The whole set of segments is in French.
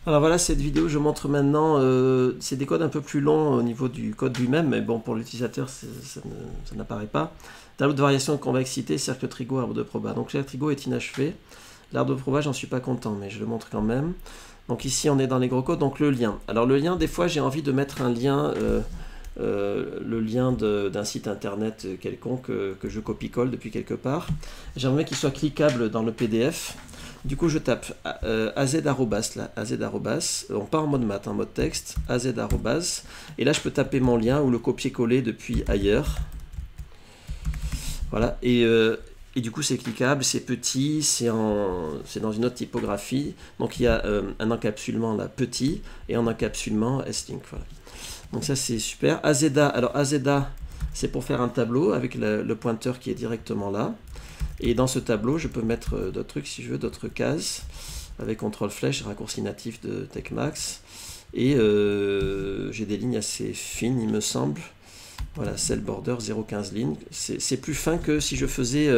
Alors voilà, cette vidéo, je montre maintenant, c'est des codes un peu plus longs au niveau du code lui-même, mais bon, pour l'utilisateur, ça n'apparaît pas. Tableau de variation de convexité, cercle trigo, arbre de proba. Donc cercle trigo est inachevé. L'arbre de proba, j'en suis pas content, mais je le montre quand même. Donc ici, on est dans les gros codes, donc le lien. Alors le lien, des fois, j'ai envie de mettre un lien, le lien d'un site internet quelconque que je copie-colle depuis quelque part. J'aimerais qu'il soit cliquable dans le PDF. Du coup, je tape az arrobas, là, az arrobas, on part en mode maths, en mode texte, az arrobas, et là je peux taper mon lien ou le copier-coller depuis ailleurs. Voilà, et du coup c'est cliquable, c'est petit, c'est dans une autre typographie, donc il y a un encapsulement là petit, et un encapsulement S-Link, voilà. Donc ça c'est super. AZA, alors AZA c'est pour faire un tableau avec le pointeur qui est directement là. Et dans ce tableau, je peux mettre d'autres trucs si je veux, d'autres cases, avec CTRL flèche, raccourci natif de TechMax. Et j'ai des lignes assez fines, il me semble. Voilà, cell border 0,15 lignes. C'est plus fin que si je faisais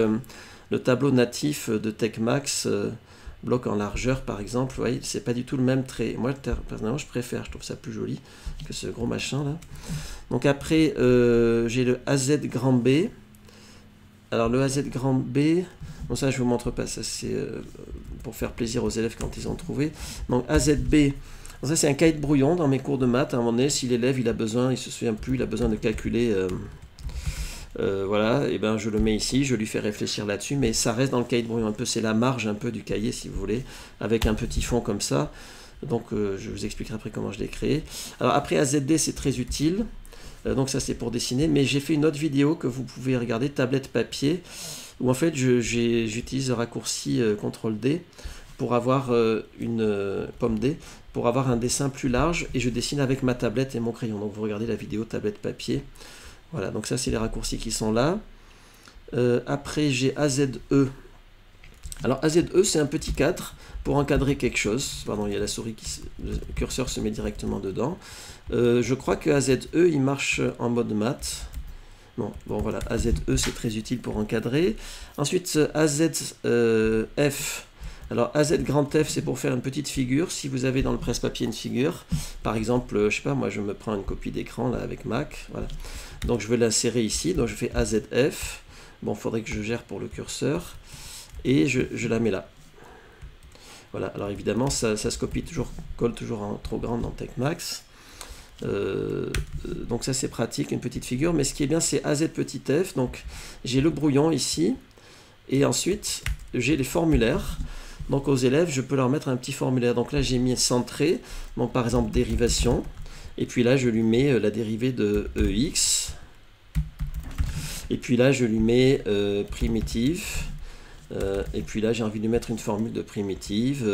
le tableau natif de TechMax, bloc en largeur par exemple. Vous voyez, c'est pas du tout le même trait. Moi, personnellement, je préfère, je trouve ça plus joli que ce gros machin là. Donc après, j'ai le AZ grand B. Alors le AZ grand B, bon ça je vous montre pas, ça c'est pour faire plaisir aux élèves quand ils ont trouvé. Donc AZB, bon, ça c'est un cahier de brouillon dans mes cours de maths. À un moment donné, si l'élève il a besoin, il se souvient plus, il a besoin de calculer, voilà, et ben je le mets ici, je lui fais réfléchir là-dessus, mais ça reste dans le cahier de brouillon un peu, c'est la marge un peu du cahier si vous voulez, avec un petit fond comme ça. Donc je vous expliquerai après comment je l'ai créé. Alors après AZD c'est très utile. Donc ça c'est pour dessiner, mais j'ai fait une autre vidéo que vous pouvez regarder, tablette papier, où en fait j'utilise le raccourci CTRL D pour avoir une pomme D, pour avoir un dessin plus large, et je dessine avec ma tablette et mon crayon. Donc vous regardez la vidéo tablette papier. Voilà, donc ça c'est les raccourcis qui sont là. Après j'ai AZE. Alors AZE c'est un petit 4 pour encadrer quelque chose. Pardon, il y a la souris le curseur se met directement dedans. Je crois que AZE il marche en mode maths. Non, bon voilà, AZE c'est très utile pour encadrer. Ensuite AZF. Alors AZ grand F c'est pour faire une petite figure. Si vous avez dans le presse-papier une figure, par exemple, je sais pas, moi je me prends une copie d'écran là avec Mac, voilà. Donc je vais l'insérer ici, donc je fais AZF. Bon, il faudrait que je gère pour le curseur. Et je la mets là. Voilà, alors évidemment ça se copie toujours, colle toujours en trop grande dans TechMax. Donc ça c'est pratique, une petite figure, mais ce qui est bien c'est AZ petit f, donc j'ai le brouillon ici, et ensuite j'ai les formulaires. Donc aux élèves je peux leur mettre un petit formulaire, donc là j'ai mis centré, donc par exemple dérivation, et puis là je lui mets la dérivée de EX, et puis là je lui mets primitive. Et puis là j'ai envie de mettre une formule de primitive,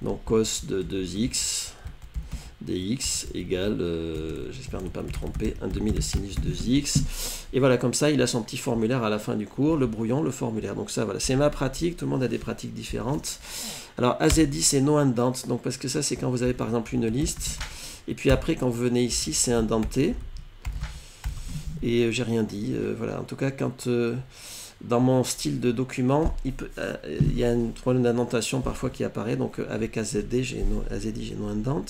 donc cos de 2x dx égale, j'espère ne pas me tromper, 1/2 de sinus 2x, et voilà, comme ça il a son petit formulaire à la fin du cours, le brouillon, le formulaire. Donc ça voilà, c'est ma pratique, tout le monde a des pratiques différentes. Alors AZI c'est no indent, donc parce que ça c'est quand vous avez par exemple une liste, et puis après quand vous venez ici c'est indenté, et j'ai rien dit, voilà, en tout cas quand dans mon style de document, il y a un problème d'indentation parfois qui apparaît, donc avec AZD, j'ai no indent.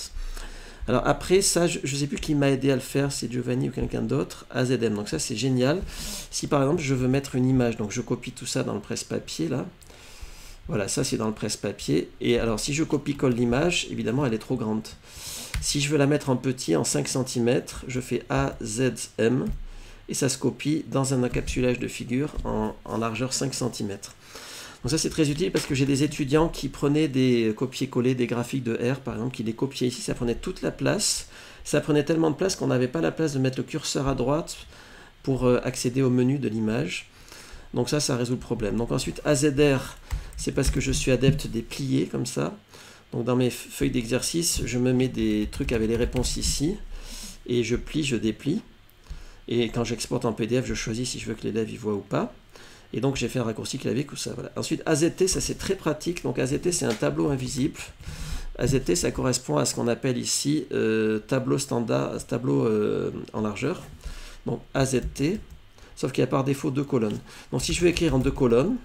Alors après ça, je ne sais plus qui m'a aidé à le faire, c'est Giovanni ou quelqu'un d'autre, AZM, donc ça c'est génial. Si par exemple je veux mettre une image, donc je copie tout ça dans le presse-papier là, voilà, ça c'est dans le presse-papier, et alors si je copie-colle l'image, évidemment elle est trop grande. Si je veux la mettre en petit, en 5 cm, je fais AZM, et ça se copie dans un encapsulage de figure en largeur 5 cm. Donc ça c'est très utile parce que j'ai des étudiants qui prenaient des copier-coller des graphiques de R par exemple, qui les copiaient ici, ça prenait toute la place, ça prenait tellement de place qu'on n'avait pas la place de mettre le curseur à droite pour accéder au menu de l'image. Donc ça résout le problème. Donc ensuite AZR, c'est parce que je suis adepte des pliés comme ça. Donc dans mes feuilles d'exercice, je me mets des trucs avec les réponses ici, et je plie, je déplie. Et quand j'exporte en PDF, je choisis si je veux que l'élève y voit ou pas. Et donc j'ai fait un raccourci clavier comme ça. Voilà. Ensuite AZT, ça c'est très pratique. Donc AZT c'est un tableau invisible. AZT ça correspond à ce qu'on appelle ici tableau standard, tableau en largeur. Donc AZT, sauf qu'il y a par défaut 2 colonnes. Donc si je veux écrire en 2 colonnes,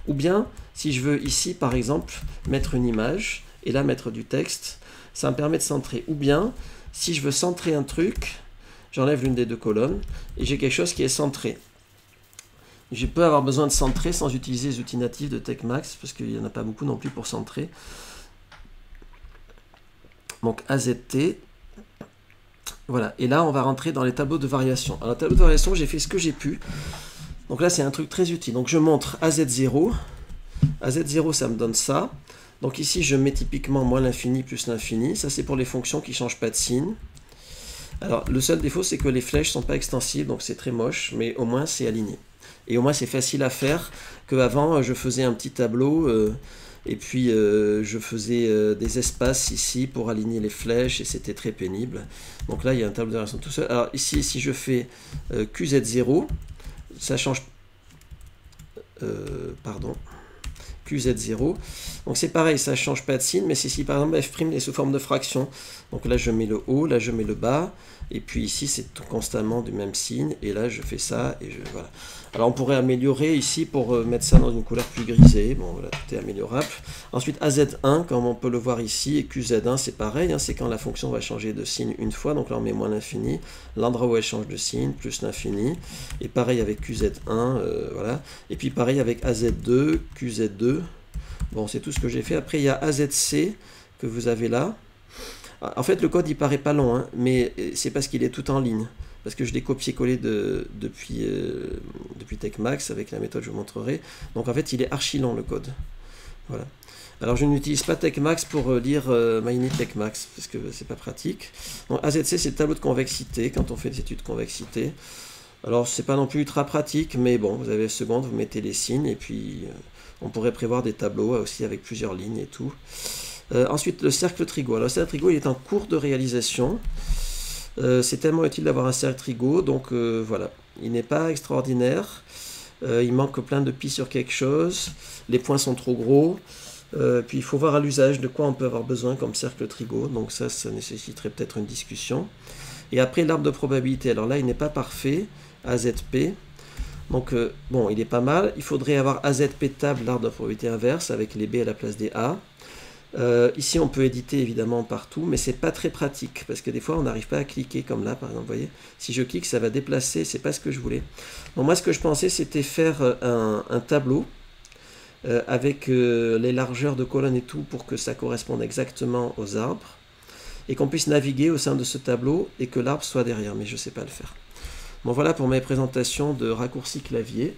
ou bien si je veux ici, par exemple, mettre une image, et là mettre du texte, ça me permet de centrer. Ou bien, si je veux centrer un truc, j'enlève l'une des deux colonnes, et j'ai quelque chose qui est centré. Je peux avoir besoin de centrer sans utiliser les outils natifs de TechMax, parce qu'il n'y en a pas beaucoup non plus pour centrer. Donc AZT, voilà, et là on va rentrer dans les tableaux de variation. Alors, tableau de variation, j'ai fait ce que j'ai pu. Donc là, c'est un truc très utile. Donc je montre AZ0. AZ0, ça me donne ça. Donc ici, je mets typiquement moins l'infini plus l'infini. Ça, c'est pour les fonctions qui ne changent pas de signe. Alors, le seul défaut, c'est que les flèches ne sont pas extensibles, donc c'est très moche, mais au moins, c'est aligné. Et au moins, c'est facile à faire, qu'avant, je faisais un petit tableau, et puis je faisais des espaces ici pour aligner les flèches, et c'était très pénible. Donc là, il y a un tableau de variation tout seul. Alors ici, si je fais QZ0, ça change... pardon. QZ0. Donc c'est pareil, ça ne change pas de signe, mais c'est si par exemple f' est sous forme de fraction. Donc là je mets le haut, là je mets le bas, et puis ici c'est constamment du même signe, et là je fais ça, et voilà. Alors on pourrait améliorer ici pour mettre ça dans une couleur plus grisée, bon voilà, tout est améliorable. Ensuite AZ1, comme on peut le voir ici, et QZ1 c'est pareil, hein, c'est quand la fonction va changer de signe une fois, donc là on met moins l'infini, l'endroit où elle change de signe, plus l'infini, et pareil avec QZ1, voilà, et puis pareil avec AZ2, QZ2, bon c'est tout ce que j'ai fait. Après il y a AZC que vous avez là. En fait le code il paraît pas long, hein, mais c'est parce qu'il est tout en ligne. Parce que je l'ai copié-collé depuis TechMax avec la méthode je vous montrerai. Donc en fait il est archi long le code. Voilà. Alors je n'utilise pas TechMax pour lire MyUnit TechMax parce que c'est pas pratique. Donc AZC c'est le tableau de convexité quand on fait des études de convexité. Alors c'est pas non plus ultra pratique, mais bon, vous avez seconde, vous mettez les signes et puis on pourrait prévoir des tableaux aussi avec plusieurs lignes et tout. Ensuite le cercle trigo. Alors le cercle trigo il est en cours de réalisation. C'est tellement utile d'avoir un cercle trigo, donc voilà, il n'est pas extraordinaire. Il manque plein de pis sur quelque chose. Les points sont trop gros. Puis il faut voir à l'usage de quoi on peut avoir besoin comme cercle trigo. Donc ça nécessiterait peut-être une discussion. Et après l'arbre de probabilité. Alors là, il n'est pas parfait. AZP. Donc bon, il est pas mal. Il faudrait avoir AZP table, l'arbre de probabilité inverse, avec les B à la place des A. Ici, on peut éditer évidemment partout, mais c'est pas très pratique parce que des fois, on n'arrive pas à cliquer comme là, par exemple. Vous voyez, si je clique, ça va déplacer. C'est pas ce que je voulais. Bon, moi, ce que je pensais, c'était faire un tableau avec les largeurs de colonnes et tout pour que ça corresponde exactement aux arbres et qu'on puisse naviguer au sein de ce tableau et que l'arbre soit derrière, mais je ne sais pas le faire. Bon, voilà pour mes présentations de raccourcis clavier.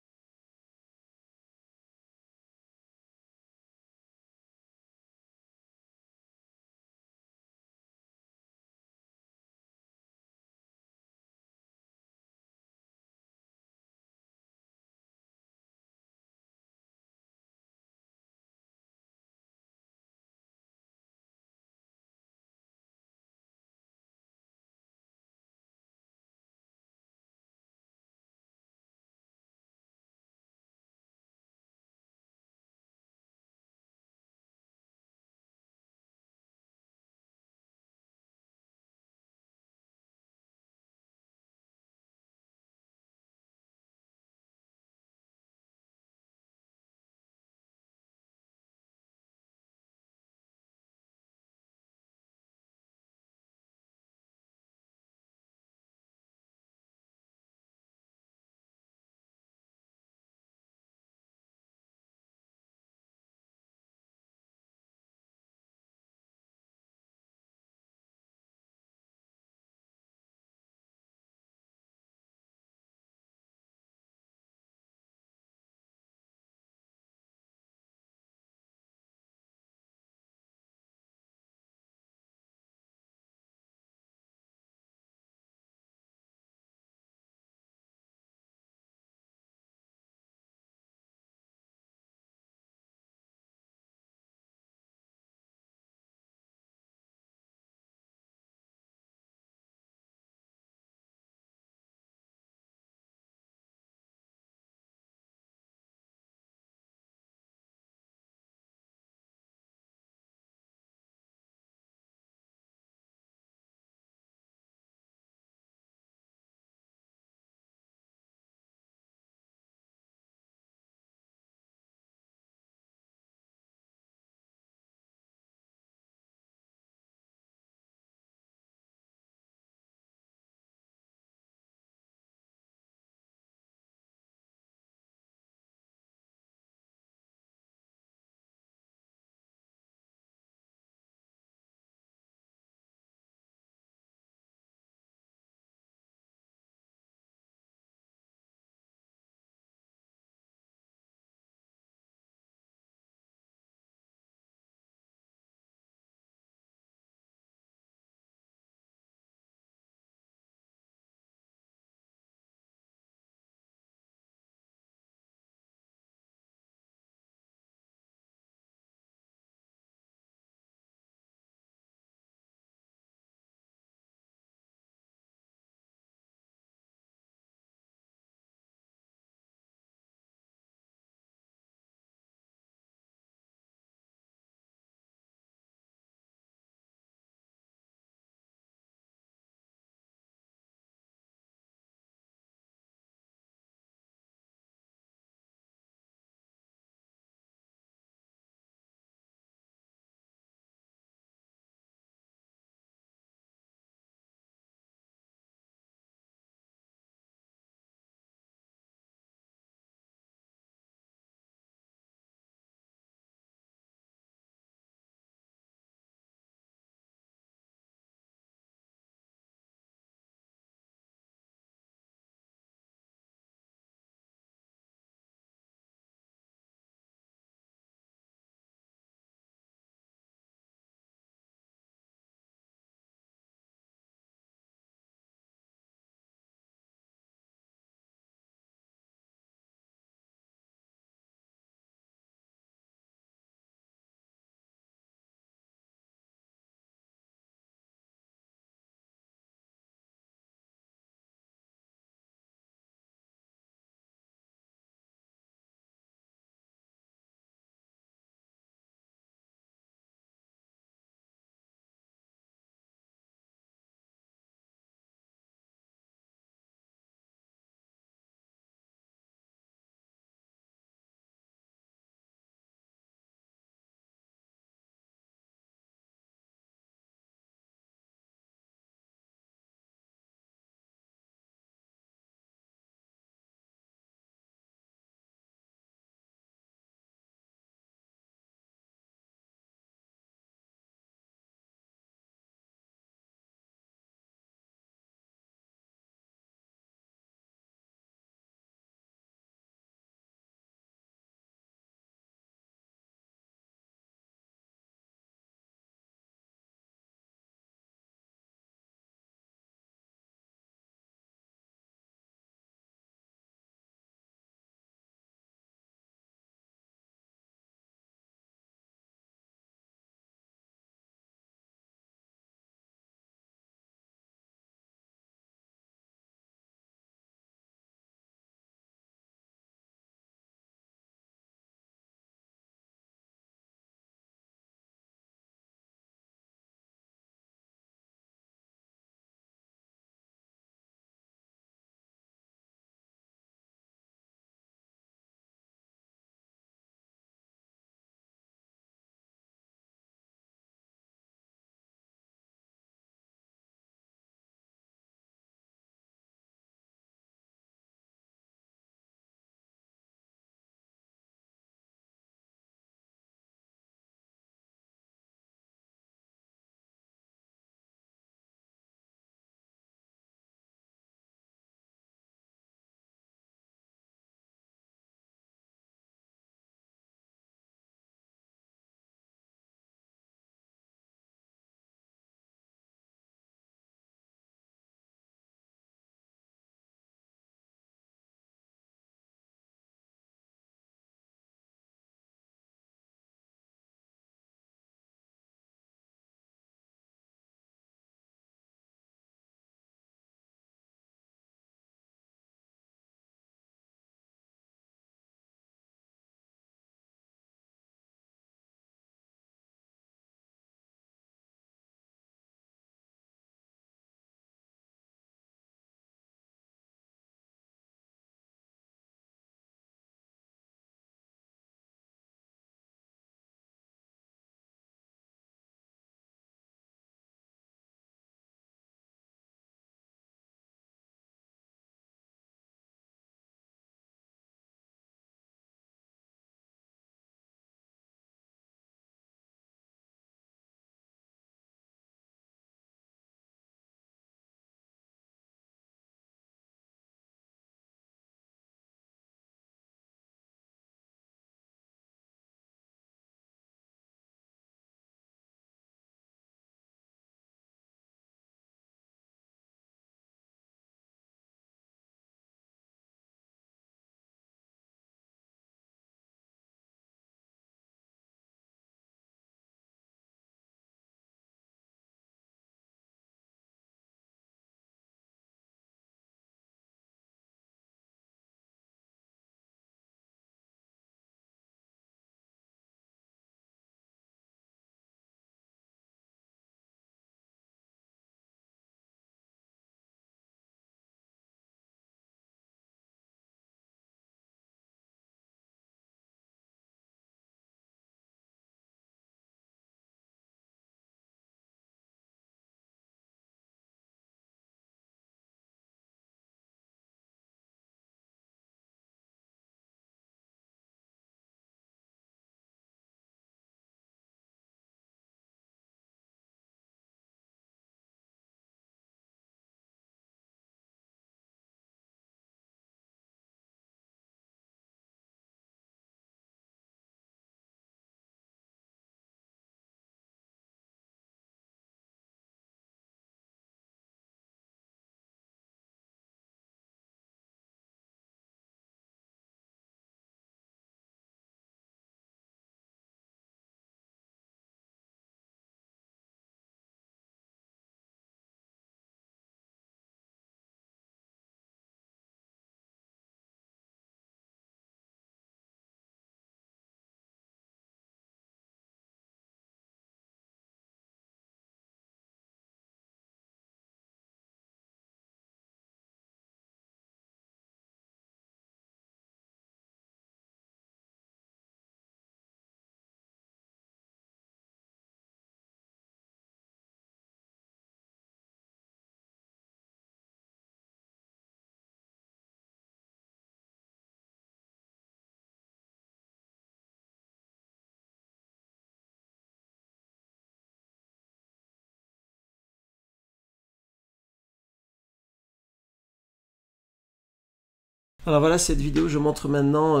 Alors voilà, cette vidéo, je montre maintenant,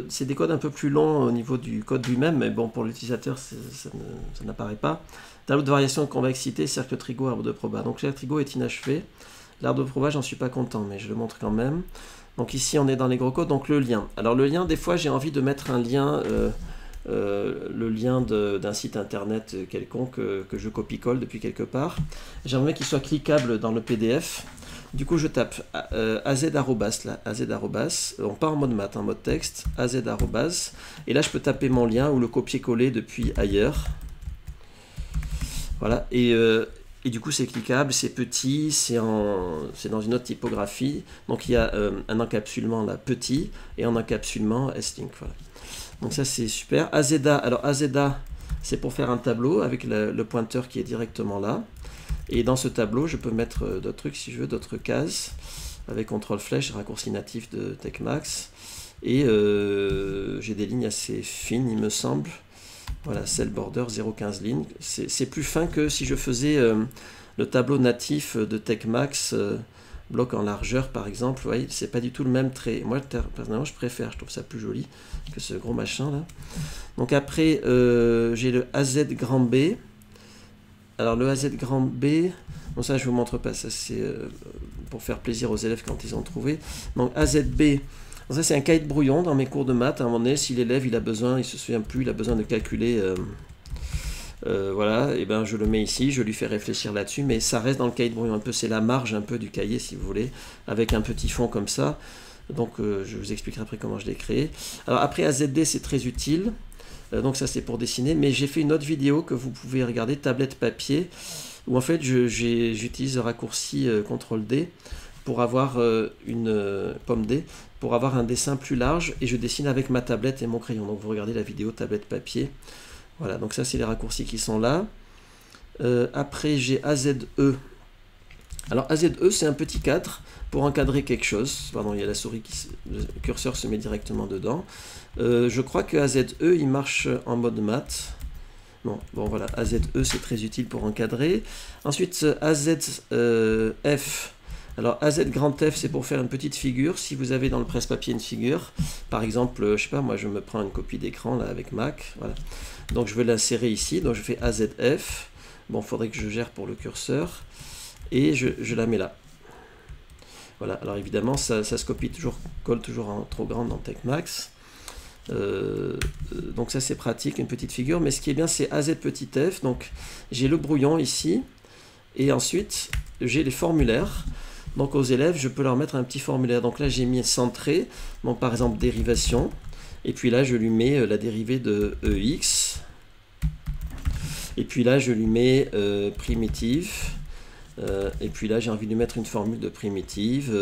c'est des codes un peu plus longs au niveau du code lui-même, mais bon, pour l'utilisateur, ça n'apparaît pas. Tableau de variation de convexité, cercle trigo, arbre de proba. Donc cercle trigo est inachevé. L'arbre de proba, j'en suis pas content, mais je le montre quand même. Donc ici, on est dans les gros codes, donc le lien. Alors le lien, des fois, j'ai envie de mettre un lien, le lien d'un site internet quelconque que je copie-colle depuis quelque part. J'aimerais qu'il soit cliquable dans le PDF. Du coup, je tape az arrobas, là, az arrobas, on part en mode maths, en mode texte, az arrobas, et là je peux taper mon lien ou le copier-coller depuis ailleurs. Voilà, et du coup c'est cliquable, c'est petit, c'est dans une autre typographie, donc il y a un encapsulement là petit, et un encapsulement S-Link, voilà. Donc ça c'est super. AZA, alors AZA c'est pour faire un tableau avec le pointeur qui est directement là. Et dans ce tableau, je peux mettre d'autres trucs si je veux, d'autres cases, avec CTRL flèche, raccourci natif de TechMax. Et j'ai des lignes assez fines, il me semble. Voilà, cell border 0,15 lignes. C'est plus fin que si je faisais le tableau natif de TechMax, bloc en largeur par exemple. Vous voyez, c'est pas du tout le même trait. Moi, personnellement, je préfère, je trouve ça plus joli que ce gros machin là. Donc après, j'ai le AZ grand B. Alors le AZ grand B, bon ça je vous montre pas, ça c'est pour faire plaisir aux élèves quand ils ont trouvé. Donc AZB, bon, ça c'est un cahier de brouillon dans mes cours de maths. À un moment donné, si l'élève il a besoin, il se souvient plus, il a besoin de calculer, voilà, et ben je le mets ici, je lui fais réfléchir là-dessus, mais ça reste dans le cahier de brouillon un peu, c'est la marge un peu du cahier si vous voulez, avec un petit fond comme ça. Donc je vous expliquerai après comment je l'ai créé. Alors après AZD c'est très utile. Donc ça c'est pour dessiner, mais j'ai fait une autre vidéo que vous pouvez regarder, tablette papier, où en fait j'utilise le raccourci CTRL D pour avoir une pomme D, pour avoir un dessin plus large, et je dessine avec ma tablette et mon crayon. Donc vous regardez la vidéo tablette papier. Voilà, donc ça c'est les raccourcis qui sont là. Après j'ai AZE. Alors AZE c'est un petit 4 pour encadrer quelque chose. Pardon, il y a la souris le curseur se met directement dedans. Je crois que AZE il marche en mode maths. Non, bon voilà, AZE c'est très utile pour encadrer. Ensuite AZF. Alors AZ grand F c'est pour faire une petite figure. Si vous avez dans le presse-papier une figure, par exemple, je sais pas, moi je me prends une copie d'écran là avec Mac, voilà. Donc je vais l'insérer ici, donc je fais AZF. Bon, il faudrait que je gère pour le curseur. Et je la mets là. Voilà, alors évidemment ça se copie toujours, colle toujours en trop grande dans TechMax. Donc ça c'est pratique, une petite figure, mais ce qui est bien c'est AZ petit f, donc j'ai le brouillon ici, et ensuite j'ai les formulaires. Donc aux élèves je peux leur mettre un petit formulaire, donc là j'ai mis centré, donc par exemple dérivation, et puis là je lui mets la dérivée de EX, et puis là je lui mets primitive, et puis là j'ai envie de lui mettre une formule de primitive,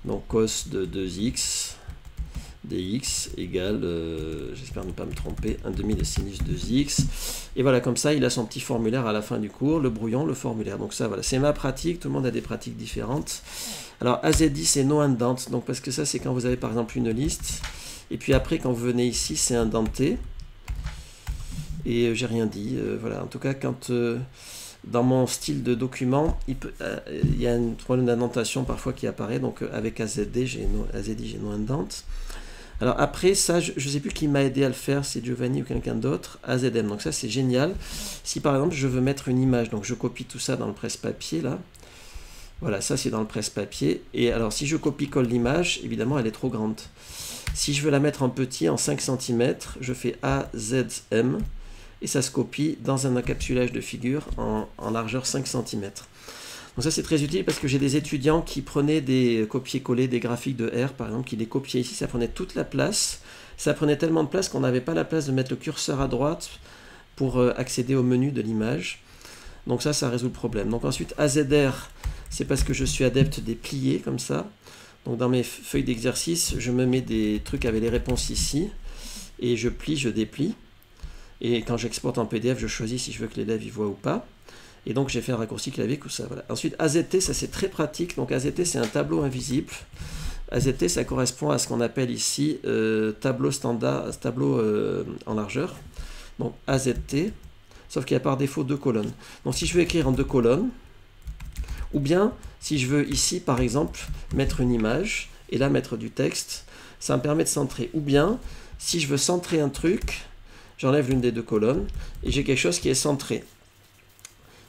donc cos de 2x dx égale, j'espère ne pas me tromper, 1/2 de sinus 2x, et voilà, comme ça il a son petit formulaire à la fin du cours, le brouillon, le formulaire. Donc ça voilà, c'est ma pratique, tout le monde a des pratiques différentes. Alors AZI c'est no indent, donc parce que ça c'est quand vous avez par exemple une liste, et puis après quand vous venez ici c'est indenté, et j'ai rien dit, voilà, en tout cas quand dans mon style de document, il y a un problème d'indentation parfois qui apparaît, donc avec AZD, j'ai no indent. Alors après ça, je ne sais plus qui m'a aidé à le faire, c'est Giovanni ou quelqu'un d'autre, AZM, donc ça c'est génial. Si par exemple je veux mettre une image, donc je copie tout ça dans le presse-papier là, voilà, ça c'est dans le presse-papier, et alors si je copie-colle l'image, évidemment elle est trop grande. Si je veux la mettre en petit, en 5 cm, je fais AZM, et ça se copie dans un encapsulage de figure en largeur 5 cm. Donc ça c'est très utile parce que j'ai des étudiants qui prenaient des copier-coller des graphiques de R par exemple, qui les copiaient ici, ça prenait toute la place, ça prenait tellement de place qu'on n'avait pas la place de mettre le curseur à droite pour accéder au menu de l'image. Donc ça résout le problème. Donc ensuite AZR, c'est parce que je suis adepte des pliés comme ça. Donc dans mes feuilles d'exercice, je me mets des trucs avec les réponses ici, et je plie, je déplie. Et quand j'exporte en PDF, je choisis si je veux que l'élève y voit ou pas. Et donc j'ai fait un raccourci clavier comme ça. Voilà. Ensuite AZT, ça c'est très pratique. Donc AZT c'est un tableau invisible. AZT ça correspond à ce qu'on appelle ici tableau standard, tableau en largeur. Donc AZT, sauf qu'il y a par défaut 2 colonnes. Donc si je veux écrire en 2 colonnes, Ou bien, si je veux ici, par exemple, mettre une image, et là mettre du texte, ça me permet de centrer. Ou bien, si je veux centrer un truc, j'enlève l'une des deux colonnes, et j'ai quelque chose qui est centré.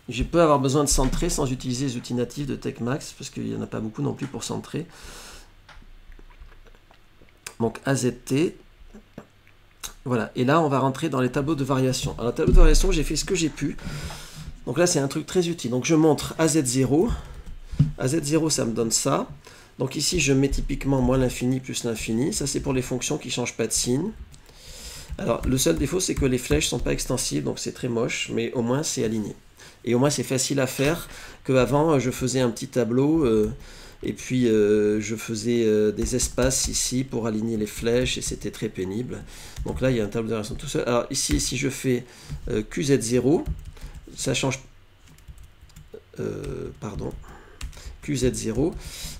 Je peux avoir besoin de centrer sans utiliser les outils natifs de TechMax, parce qu'il n'y en a pas beaucoup non plus pour centrer. Donc AZT. Voilà, et là on va rentrer dans les tableaux de variation. Alors, tableau de variation, j'ai fait ce que j'ai pu. Donc là, c'est un truc très utile. Donc je montre AZ0. AZ0, ça me donne ça. Donc ici, je mets typiquement moins l'infini plus l'infini. Ça, c'est pour les fonctions qui ne changent pas de signe. Alors, le seul défaut, c'est que les flèches ne sont pas extensibles, donc c'est très moche, mais au moins, c'est aligné. Et au moins, c'est facile à faire, qu'avant, je faisais un petit tableau, et puis je faisais des espaces ici pour aligner les flèches, et c'était très pénible. Donc là, il y a un tableau de variation tout seul. Alors ici, si je fais QZ0, ça change... pardon. QZ0.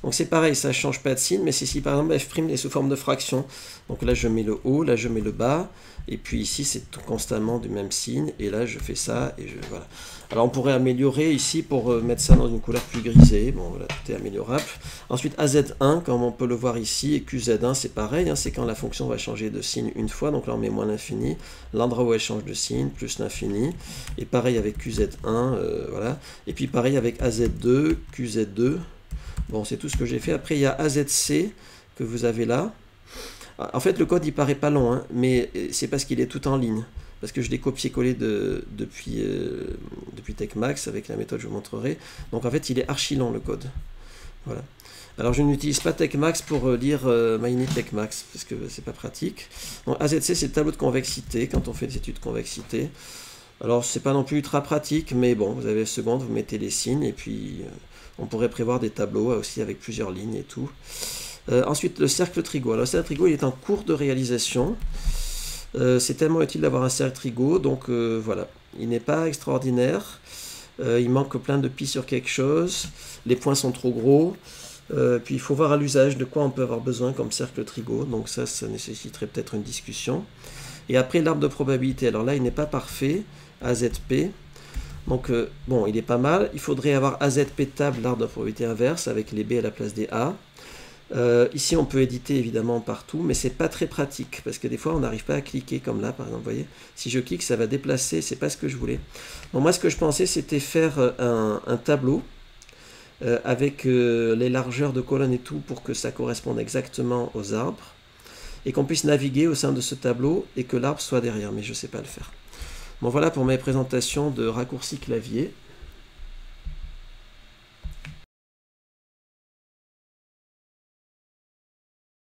Donc c'est pareil, ça ne change pas de signe, mais c'est si par exemple f' est sous forme de fraction. Donc là je mets le haut, là je mets le bas, et puis ici c'est constamment du même signe, et là je fais ça, et voilà. Alors on pourrait améliorer ici pour mettre ça dans une couleur plus grisée, bon voilà, tout est améliorable. Ensuite AZ1, comme on peut le voir ici, et QZ1 c'est pareil, hein, c'est quand la fonction va changer de signe une fois, donc là on met moins l'infini, l'endroit où elle change de signe, plus l'infini, et pareil avec QZ1, voilà, et puis pareil avec AZ2, QZ2, bon c'est tout ce que j'ai fait. Après il y a AZC que vous avez là. En fait le code il paraît pas long, hein, mais c'est parce qu'il est tout en ligne. Parce que je l'ai copié-collé depuis TechMax avec la méthode je vous montrerai. Donc en fait il est archi long le code. Voilà. Alors je n'utilise pas TechMax pour lire MyInit TechMax parce que c'est pas pratique. Donc AZC c'est le tableau de convexité quand on fait des études de convexité. Alors c'est pas non plus ultra pratique, mais bon, vous avez seconde, vous mettez les signes et puis on pourrait prévoir des tableaux aussi avec plusieurs lignes et tout. Ensuite le cercle trigo. Alors le cercle trigo il est en cours de réalisation. C'est tellement utile d'avoir un cercle trigo, donc voilà, il n'est pas extraordinaire, il manque plein de pis sur quelque chose, les points sont trop gros, puis il faut voir à l'usage de quoi on peut avoir besoin comme cercle trigo, donc ça nécessiterait peut-être une discussion. Et après l'arbre de probabilité, alors là il n'est pas parfait, AZP, donc bon il est pas mal, il faudrait avoir AZP table, l'arbre de probabilité inverse, avec les B à la place des A. Ici on peut éditer évidemment partout, mais c'est pas très pratique parce que des fois on n'arrive pas à cliquer comme là par exemple, vous voyez, si je clique ça va déplacer, c'est pas ce que je voulais. Bon, moi ce que je pensais c'était faire un tableau avec les largeurs de colonnes et tout pour que ça corresponde exactement aux arbres et qu'on puisse naviguer au sein de ce tableau et que l'arbre soit derrière, mais je sais pas le faire. Bon voilà pour mes présentations de raccourcis clavier.